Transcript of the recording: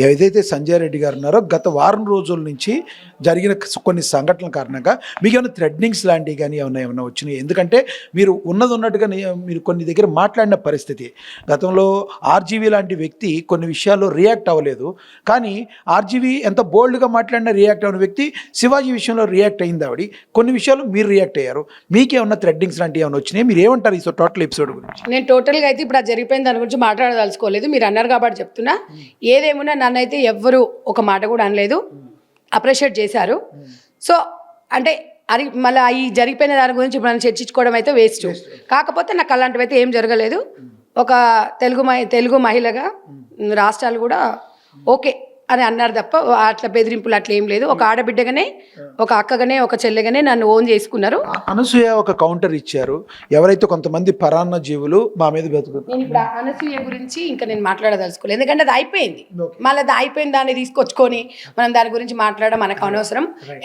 ఏదైతే సంజయ్ రెడ్డి గారు ఉన్నారో గత వారం రోజుల నుంచి జరిగిన కొన్ని సంఘటనల కారణంగా మీకు ఏమైనా థ్రెడ్నింగ్స్ లాంటివి కానీ ఏమైనా వచ్చినాయి? ఎందుకంటే మీరు ఉన్నట్టుగా మీరు కొన్ని దగ్గర మాట్లాడిన పరిస్థితి. గతంలో ఆర్జీవీ లాంటి వ్యక్తి కొన్ని విషయాల్లో రియాక్ట్ అవ్వలేదు, కానీ ఆర్జీవీ ఎంత బోల్డ్గా మాట్లాడినా రియాక్ట్ అయిన వ్యక్తి శివాజీ విషయంలో రియాక్ట్ అయింది ఆవిడ. కొన్ని విషయాలు మీరు రియాక్ట్ అయ్యారు. మీకేమన్నా థ్రెడ్నింగ్స్ లాంటివి ఏమైనా వచ్చినాయి? మీరు ఏమంటారు ఈ టోటల్ ఎపిసోడ్ గురించి? నేను టోటల్గా అయితే ఇప్పుడు అది జరిగిపోయిన దాని గురించి మాట్లాడదలుచుకోలేదు. మీరు అన్నారు కాబట్టి చెప్తున్నా. ఏదేమున్నా నన్నైతే ఎవ్వరు ఒక మాట కూడా అనలేదు, అప్రిషియేట్ చేశారు. సో అంటే అది మళ్ళీ ఈ జరిగిపోయిన దాని గురించి ఇప్పుడు మనం చర్చించుకోవడం అయితే వేస్ట్. కాకపోతే నాకు అలాంటివి అయితే ఏం జరగలేదు. ఒక తెలుగు మహిళగా రాష్ట్రాలు కూడా ఓకే అని అన్నారు తప్ప అట్లా బెదిరింపులు అట్లా ఏం లేదు. ఒక ఆడబిడ్డగానే, ఒక అక్కగానే, ఒక చెల్లెగానే నన్ను ఓన్ చేసుకున్నారు. అనసూయ ఒక కౌంటర్ ఇచ్చారు, ఎవరైతే కొంతమంది పరాన్న జీవులు మా మీద బతుకుతారు. నేను ఇప్పుడు అనసూయ గురించి ఇంకా నేను మాట్లాడదలుచుకోలేదు, ఎందుకంటే అది అయిపోయింది. మళ్ళీ అది అయిపోయిన దాన్ని తీసుకొచ్చుకొని మనం దాని గురించి మాట్లాడడం మనకు అనవసరం.